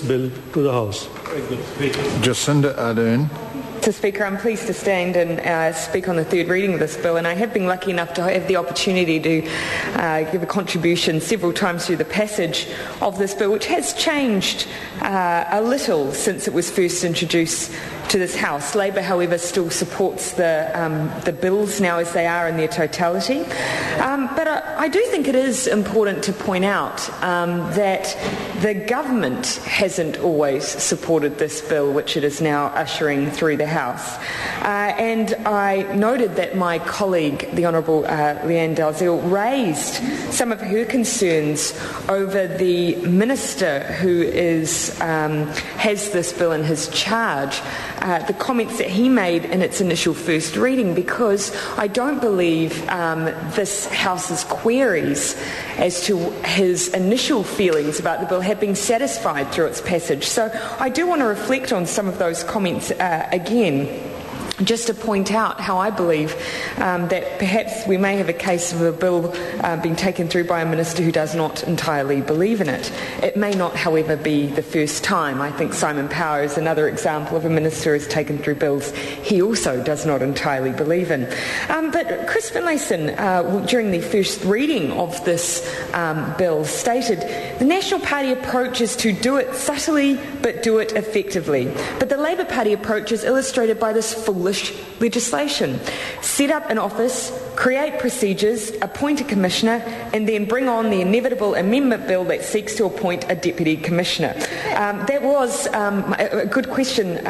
bill to the House. Jacinda Ardern. Mr. Speaker, I'm pleased to stand and speak on the third reading of this bill, and I have been lucky enough to have the opportunity to give a contribution several times through the passage of this bill, which has changed a little since it was first introduced to this House. Labor, however, still supports the bills now as they are in their totality. But I do think it is important to point out that the government hasn't always supported this bill, which it is now ushering through the House. And I noted that my colleague, the Honourable Leanne Dalziel, raised some of her concerns over the minister who has this bill in his charge, the comments that he made in its initial first reading, because I don't believe this House's queries as to his initial feelings about the bill have been satisfied through its passage. So I do want to reflect on some of those comments again, just to point out how I believe that perhaps we may have a case of a bill being taken through by a minister who does not entirely believe in it. It may not, however, be the first time. I think Simon Power is another example of a minister who has taken through bills he also does not entirely believe in. But Chris Finlayson, during the first reading of this bill, stated, "The National Party approach is to do it subtly but do it effectively. But the Labour Party approach is illustrated by this foolish legislation. Set up an office, create procedures, appoint a commissioner, and then bring on the inevitable amendment bill that seeks to appoint a deputy commissioner." That was a good question,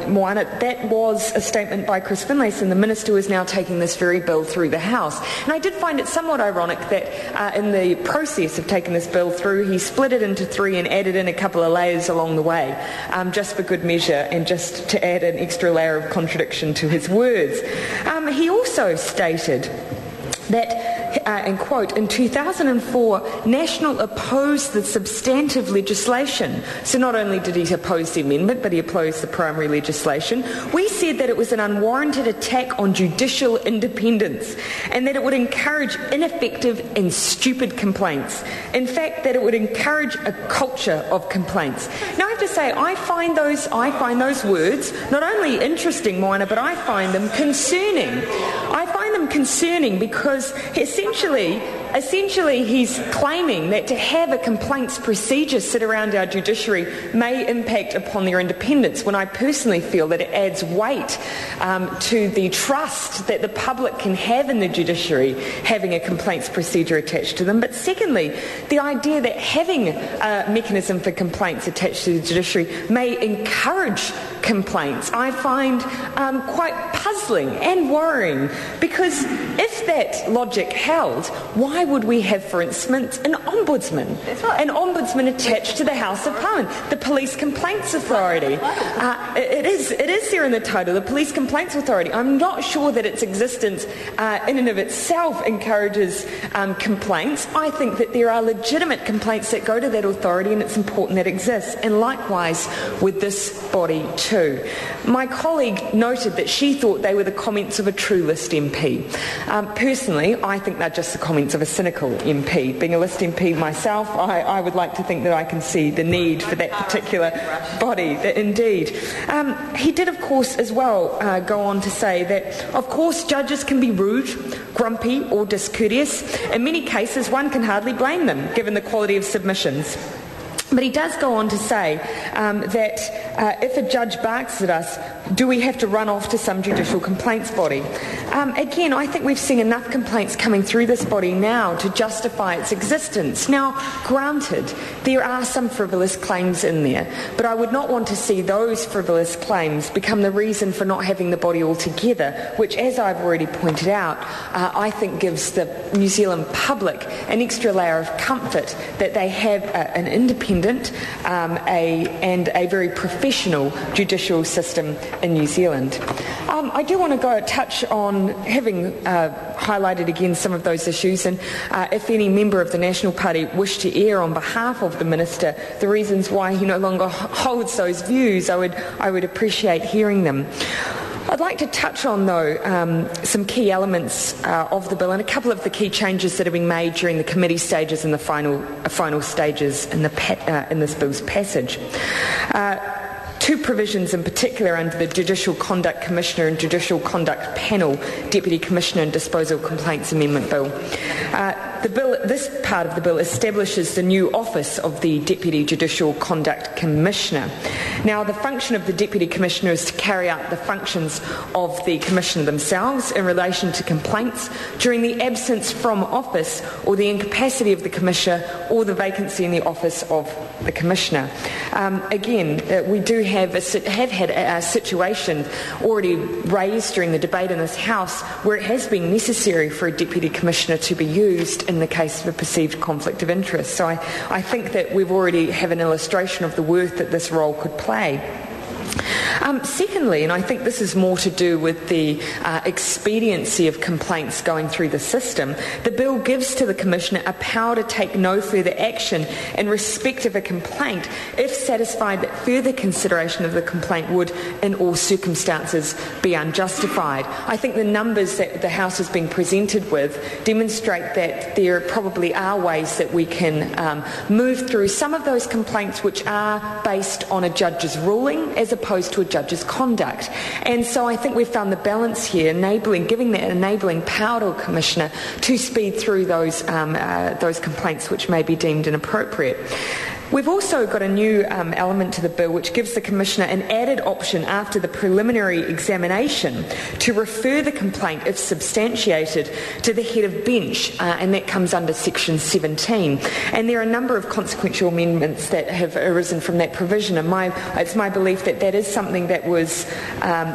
Moana. That was a statement by Chris Finlayson, the minister who is now taking this very bill through the House. And I did find it somewhat ironic that in the process of taking this bill through, he split it into three and added in a couple of layers along the way, just for good measure and just to add an extra layer of contradiction to his words. He also stated that, and quote, "In 2004, National opposed the substantive legislation." So not only did he oppose the amendment, but he opposed the primary legislation. "We said that it was an unwarranted attack on judicial independence and that it would encourage ineffective and stupid complaints. In fact, that it would encourage a culture of complaints." Now I have to say, I find those words not only interesting, Moana, but I find them concerning. I find them concerning because essentially he's claiming that to have a complaints procedure sit around our judiciary may impact upon their independence, when I personally feel that it adds weight to the trust that the public can have in the judiciary, having a complaints procedure attached to them. But secondly, the idea that having a mechanism for complaints attached to the judiciary may encourage complaints, I find quite puzzling and worrying, because if that logic held, why would we have, for instance, an ombudsman? An ombudsman attached to the House of Parliament, the Police Complaints Authority. It is there in the title, the Police Complaints Authority. I'm not sure that its existence in and of itself encourages complaints. I think that there are legitimate complaints that go to that authority, and it's important that it exists. And likewise with this body too. My colleague noted that she thought they were the comments of a true list MP. Personally, I think they're just the comments of a cynical MP. Being a list MP myself, I would like to think that I can see the need for that particular body, indeed. He did, of course, as well go on to say that, of course, judges can be rude, grumpy or discourteous. In many cases, one can hardly blame them, given the quality of submissions. But he does go on to say that if a judge barks at us, do we have to run off to some judicial complaints body? Again, I think we've seen enough complaints coming through this body now to justify its existence. Now, granted, there are some frivolous claims in there, but I would not want to see those frivolous claims become the reason for not having the body altogether, which, as I've already pointed out, I think gives the New Zealand public an extra layer of comfort that they have an independent and a very professional judicial system in New Zealand. I do want to touch on, having highlighted again some of those issues, and if any member of the National Party wished to air on behalf of the Minister the reasons why he no longer holds those views, I would appreciate hearing them. I'd like to touch on, though, some key elements of the bill and a couple of the key changes that have been made during the committee stages and the final stages in this bill's passage. Two provisions in particular under the Judicial Conduct Commissioner and Judicial Conduct Panel Deputy Commissioner and Disposal Complaints Amendment Bill. This part of the bill establishes the new office of the Deputy Judicial Conduct Commissioner. Now, the function of the Deputy Commissioner is to carry out the functions of the Commissioner themselves in relation to complaints during the absence from office or the incapacity of the Commissioner or the vacancy in the office of the Commissioner. We do have had a situation already raised during the debate in this House where it has been necessary for a Deputy Commissioner to be used in the case of a perceived conflict of interest. So I think that we've already have an illustration of the worth that this role could play. Secondly, and I think this is more to do with the expediency of complaints going through the system, the bill gives to the Commissioner a power to take no further action in respect of a complaint if satisfied that further consideration of the complaint would, in all circumstances, be unjustified. I think the numbers that the House has been presented with demonstrate that there probably are ways that we can move through some of those complaints which are based on a judge's ruling as opposed to a judge's conduct. And so I think we've found the balance here, giving that enabling power to a Commissioner to speed through those complaints which may be deemed inappropriate. We've also got a new element to the bill which gives the Commissioner an added option after the preliminary examination to refer the complaint, if substantiated, to the head of bench, and that comes under section 17. And there are a number of consequential amendments that have arisen from that provision, and it's my belief that that is something that was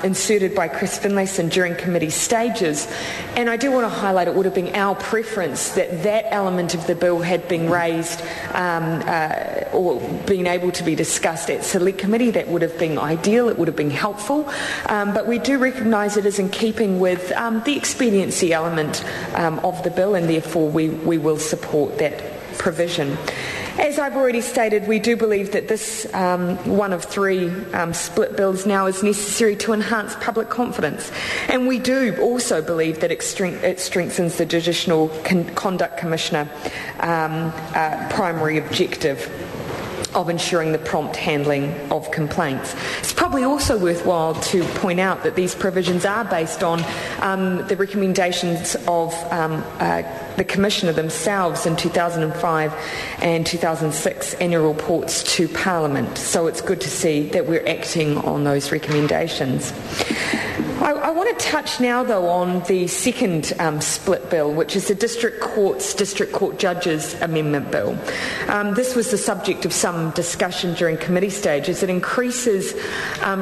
inserted by Chris Finlayson during committee stages. And I do want to highlight it would have been our preference that that element of the bill had been raised or being able to be discussed at Select Committee. That would have been ideal, it would have been helpful, but we do recognise it is in keeping with the expediency element of the bill, and therefore we will support that provision. As I've already stated, we do believe that this one of three split bills now is necessary to enhance public confidence, and we do also believe that it strengthens the Judicial Conduct Commissioner primary objective of ensuring the prompt handling of complaints. It's probably also worthwhile to point out that these provisions are based on the recommendations of the Commissioner themselves in 2005 and 2006 annual reports to Parliament. So it's good to see that we're acting on those recommendations. I want to touch now, though, on the second split bill, which is the District Court Judges Amendment Bill. This was the subject of some discussion during committee stages. It increases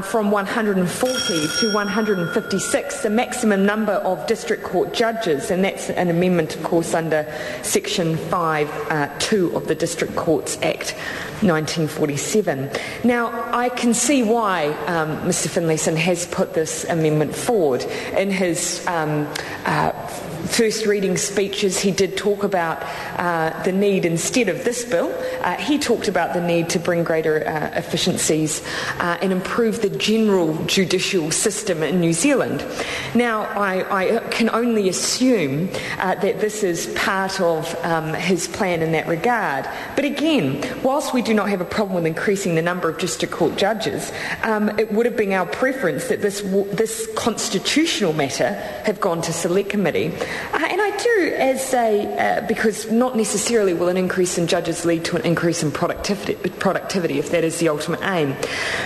from 140 to 156 the maximum number of District Court judges, and that's an amendment, of course, under Section 5(2) of the District Courts Act 1947. Now, I can see why Mr Finlayson has put this amendment forward. In his first reading speeches, he did talk about the need, instead of this bill, he talked about the need to bring greater efficiencies and improve the general judicial system in New Zealand. Now, I can only assume that this is part of his plan in that regard. But again, whilst we do not have a problem with increasing the number of district court judges, it would have been our preference that this constitutional matter have gone to Select Committee. And I do, because not necessarily will an increase in judges lead to an increase in productivity if that is the ultimate aim.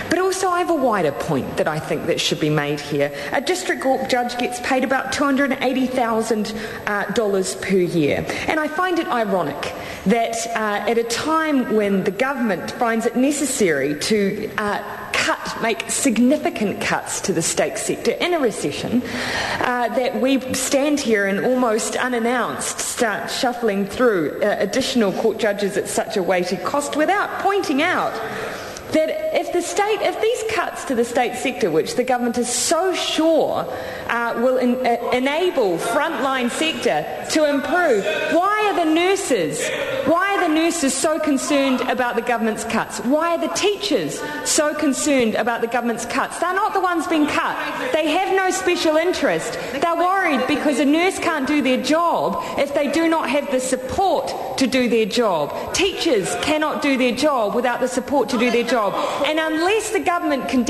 But also I have a wider point that I think that should be made here. A district court judge gets paid about $280,000 per year. And I find it ironic that at a time when the government finds it necessary to make significant cuts to the state sector in a recession, that we stand here and almost unannounced start shuffling through additional court judges at such a weighty cost without pointing out that if these cuts to the state sector, which the government is so sure will enable frontline sector to improve, why are the nurses, why are the nurses so concerned about the government's cuts? Why are the teachers so concerned about the government's cuts? They're not the ones being cut. They have no special interest. They're worried because a nurse can't do their job if they do not have the support to do their job. Teachers cannot do their job without the support to do their job. And unless the government can